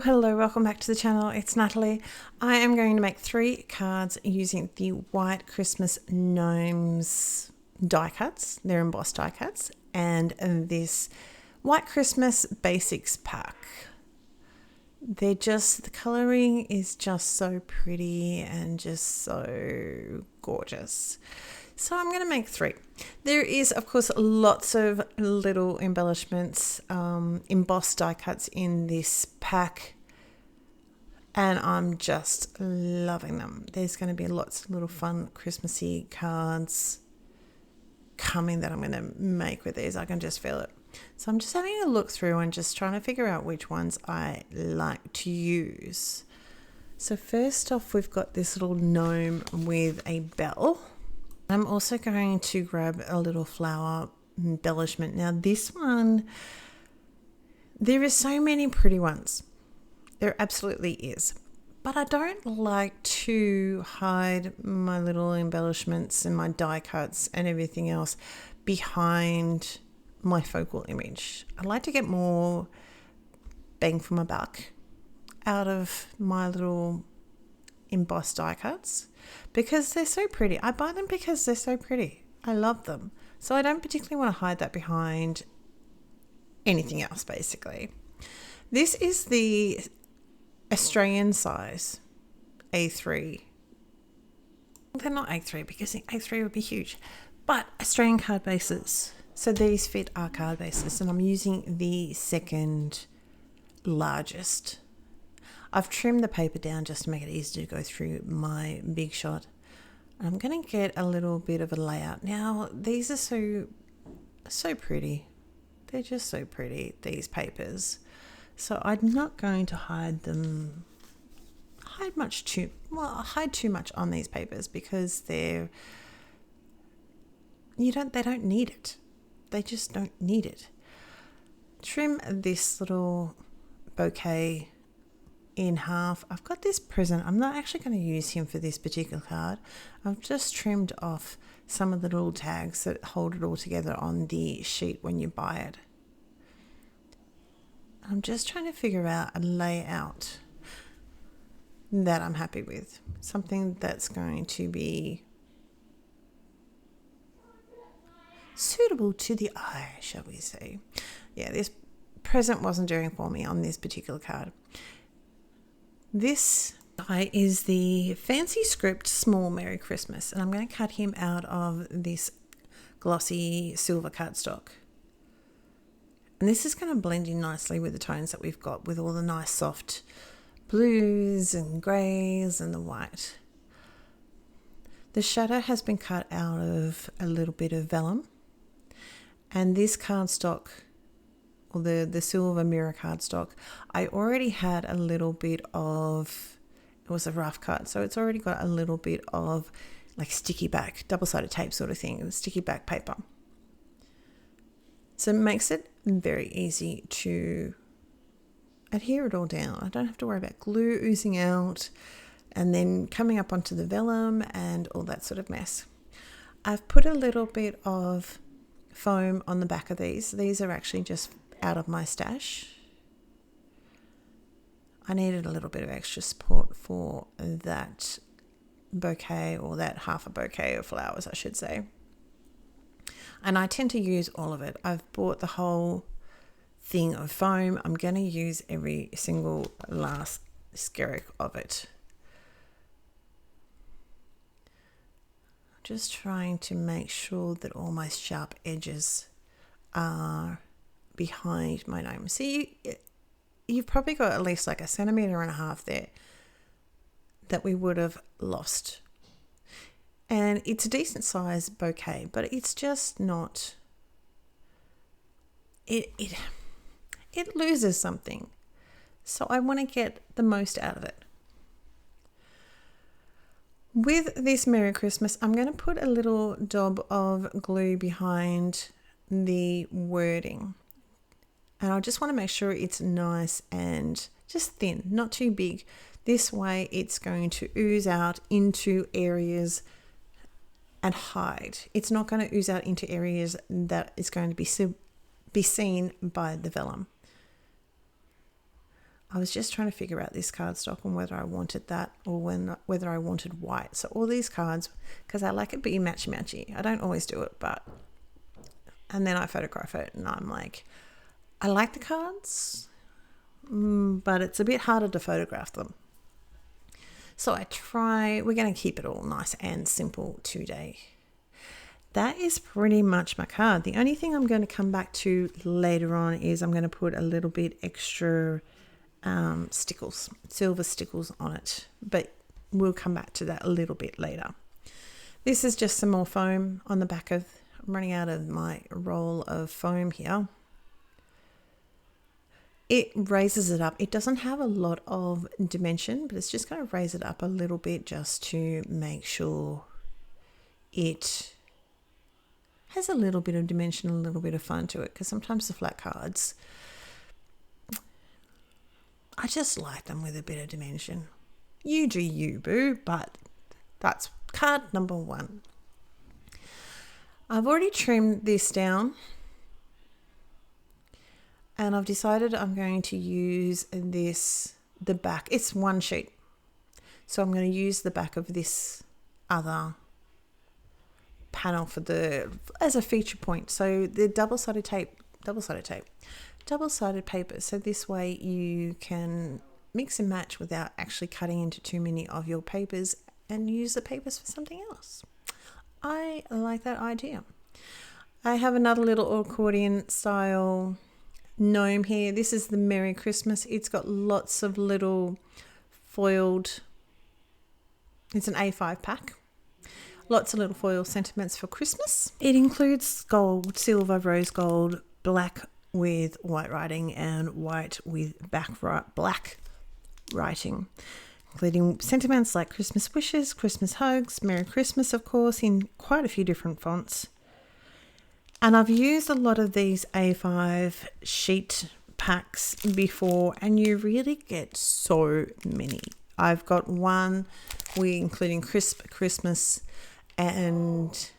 Hello, welcome back to the channel. It's Natalie. I am going to make 3 cards using the White Christmas Gnomes die cuts. They're embossed die cuts, and this White Christmas Basics pack. The colouring is just so pretty and just so gorgeous. So I'm going to make 3. There is, of course, lots of little embellishments, embossed die cuts in this pack, and I'm just loving them. There's going to be lots of little fun Christmassy cards coming that I'm going to make with these. I can just feel it. So I'm just having a look through and just trying to figure out which ones I like to use. So first off, we've got this little gnome with a bell. I'm also going to grab a little flower embellishment. Now this one, there are so many pretty ones. There absolutely is. But I don't like to hide my little embellishments and my die cuts and everything else behind my focal image. I like to get more bang for my buck out of my little embossed die cuts because they're so pretty. I buy them because they're so pretty. I love them. So I don't particularly want to hide that behind anything else, basically. This is the Australian size A3. They're not A3 because the A3 would be huge, but Australian card bases. So these fit our card bases, and I'm using the second largest. I've trimmed the paper down just to make it easy to go through my big shot. I'm going to get a little bit of a layout. Now, these are so pretty. They're just so pretty, these papers. So I'm not going to hide too much on these papers because they don't need it. They just don't need it. Trim this little bouquet in half. I've got this present. I'm not actually going to use him for this particular card. I've just trimmed off some of the little tags that hold it all together on the sheet when you buy it. I'm just trying to figure out a layout that I'm happy with. Something that's going to be suitable to the eye, shall we say. Yeah, this present wasn't doing for me on this particular card. This guy is the Fancy Script Small Merry Christmas, and I'm going to cut him out of this glossy silver cardstock. And this is going to blend in nicely with the tones that we've got with all the nice soft blues and greys and the white. The shadow has been cut out of a little bit of vellum, and this cardstock, or the silver mirror cardstock, I already had a little bit of, it was a rough cut, so it's already got a little bit of like sticky back, double-sided tape sort of thing, sticky back paper. So it makes it very easy to adhere it all down. I don't have to worry about glue oozing out and then coming up onto the vellum and all that sort of mess. I've put a little bit of foam on the back of these. These are actually just out of my stash. I needed a little bit of extra support for that bouquet, or that half a bouquet of flowers, I should say. And I tend to use all of it. I've bought the whole thing of foam. I'm going to use every single last skerrick of it. Just trying to make sure that all my sharp edges are behind my gnome. See, you've probably got at least like 1.5 centimeters there that we would have lost. And it's a decent size bouquet, but it's just not, it loses something. So I want to get the most out of it. With this Merry Christmas, I'm going to put a little dab of glue behind the wording. And I just want to make sure it's nice and just thin, not too big. This way it's going to ooze out into areas and hide. It's not going to ooze out into areas that is going to be seen by the vellum. I was just trying to figure out this cardstock and whether I wanted that or whether I wanted white. So all these cards, because I like it be matchy-matchy. I don't always do it, and then I photograph it and I'm like, I like the cards, but it's a bit harder to photograph them. So we're going to keep it all nice and simple today. That is pretty much my card. The only thing I'm going to come back to later on is I'm going to put a little bit extra stickles, silver stickles on it, but we'll come back to that a little bit later. This is just some more foam on the back of, I'm running out of my roll of foam here. It raises it up. It doesn't have a lot of dimension, but it's just going to raise it up a little bit just to make sure it has a little bit of dimension, a little bit of fun to it, because sometimes the flat cards, I just like them with a bit of dimension. You do you, boo, but that's card number 1. I've already trimmed this down and I've decided I'm going to use the back. It's one sheet. So I'm going to use the back of this other panel as a feature point. So the double-sided paper. So this way you can mix and match without actually cutting into too many of your papers and use the papers for something else. I like that idea. I have another little accordion style gnome here. This is the Merry Christmas. It's got lots of little foiled, it's an A5 pack. Lots of little foil sentiments for Christmas. It includes gold, silver, rose gold, black with white writing and white with black writing, including sentiments like Christmas wishes, Christmas hugs, Merry Christmas, of course, in quite a few different fonts. And I've used a lot of these A5 sheet packs before, and you really get so many. I've got one including Crisp Christmas, and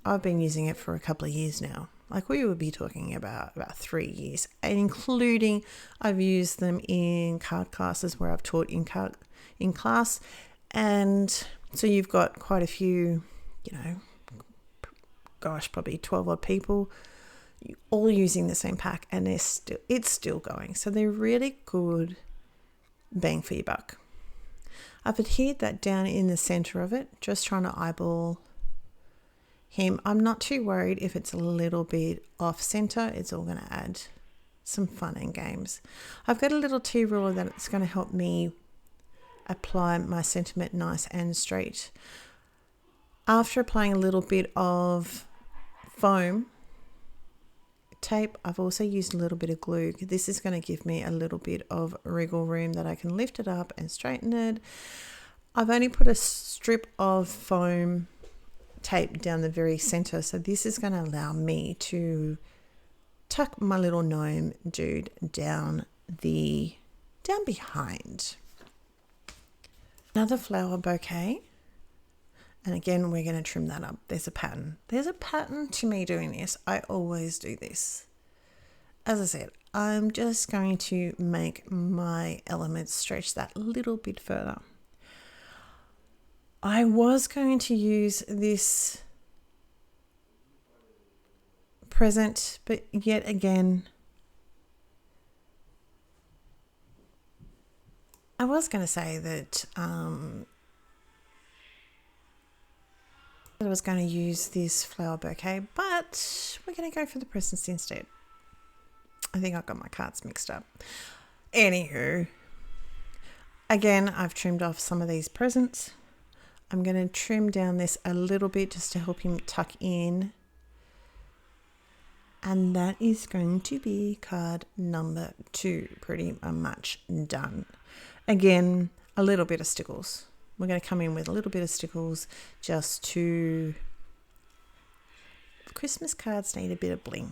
I've been using it for a couple of years now. Like we would be talking about 3 years, and including I've used them in card classes where I've taught in class, and so you've got quite a few, probably 12 odd people all using the same pack, and it's still going. So they're really good bang for your buck. I've adhered that down in the center of it, just trying to eyeball him. I'm not too worried if it's a little bit off center. It's all going to add some fun and games. I've got a little tea ruler that's going to help me apply my sentiment nice and straight. After applying a little bit of foam tape, I've also used a little bit of glue. This is going to give me a little bit of wriggle room that I can lift it up and straighten it. I've only put a strip of foam tape down the very center, so this is going to allow me to tuck my little gnome dude down behind. Another flower bouquet, and again we're going to trim that up. There's a pattern to me doing this. I always do this. As I said, I'm just going to make my elements stretch that little bit further. I was going to use this present, but yet again, I was going to say that I was going to use this flower bouquet, but we're going to go for the presents instead. I think I got my cards mixed up. Anywho, again, I've trimmed off some of these presents. I'm going to trim down this a little bit just to help him tuck in. And that is going to be card number 2, pretty much done. Again, a little bit of stickles. We're going to come in with a little bit of stickles just to... Christmas cards need a bit of bling.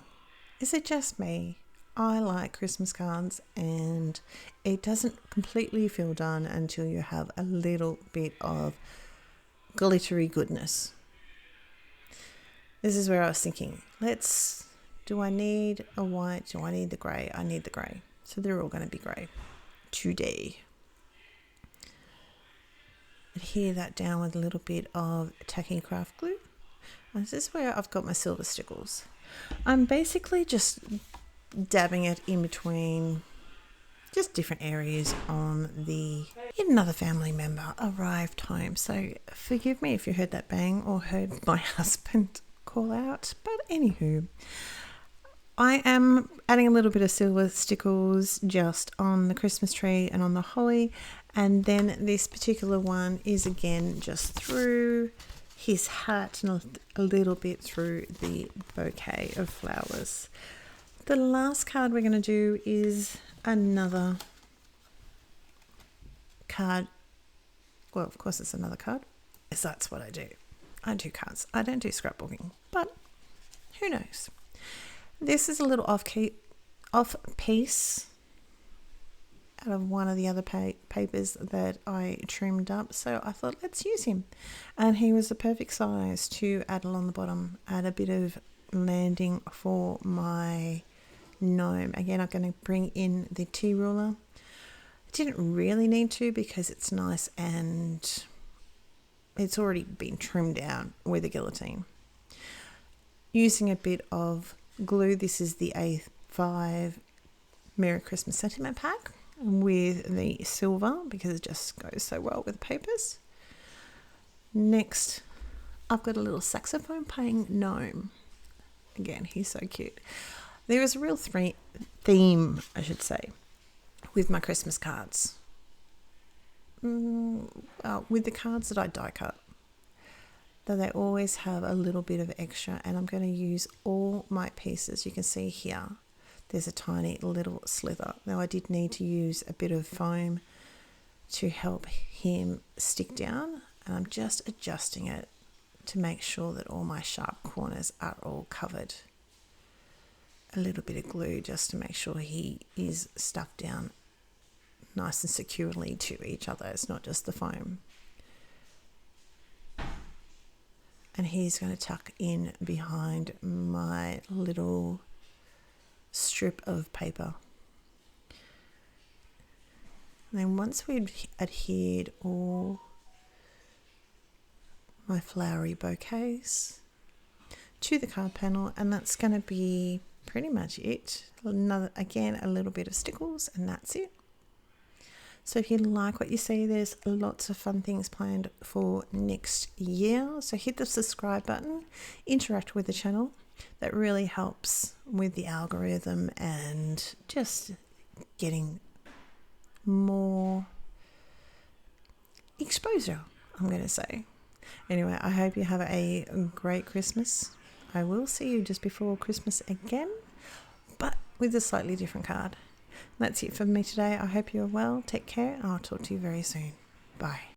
Is it just me? I like Christmas cards, and it doesn't completely feel done until you have a little bit of glittery goodness. This is where I was thinking, do I need a white? Do I need the grey? I need the grey. So they're all going to be grey. today. Adhere that down with a little bit of tacky craft glue. And this is where I've got my silver stickles. I'm basically just dabbing it in between just different areas on the... Yet another family member arrived home, so forgive me if you heard that bang or heard my husband call out, but anywho, I am adding a little bit of silver stickles just on the Christmas tree and on the holly, and then this particular one is again just through his hat and a little bit through the bouquet of flowers. The last card we're going to do is another card. Well, of course it's another card, because that's what I do. I do cards. I don't do scrapbooking, but who knows? This is a little off piece out of one of the other papers that I trimmed up, so I thought let's use him, and he was the perfect size to add along the bottom, add a bit of landing for my gnome. Again, I'm going to bring in the tea ruler. I didn't really need to because it's nice and it's already been trimmed down with a guillotine. Using a bit of glue, this is the A5 Merry Christmas Sentiment Pack with the silver because it just goes so well with the papers. Next, I've got a little saxophone playing gnome. Again, he's so cute. There is a real theme, I should say, with my Christmas cards. With the cards that I die cut, that they always have a little bit of extra, and I'm going to use all my pieces. You can see here, there's a tiny little slither. Now I did need to use a bit of foam to help him stick down, and I'm just adjusting it to make sure that all my sharp corners are all covered. A little bit of glue just to make sure he is stuck down nice and securely to each other. It's not just the foam. And he's going to tuck in behind my little strip of paper. And then once we've adhered all my flowery bouquets to the card panel, and that's going to be pretty much it. Again, a little bit of stickles, and that's it. So if you like what you see, there's lots of fun things planned for next year. So hit the subscribe button, interact with the channel. That really helps with the algorithm and just getting more exposure, I'm going to say. Anyway, I hope you have a great Christmas. I will see you just before Christmas again, but with a slightly different card. That's it for me today. I hope you're well. Take care. I'll talk to you very soon. Bye.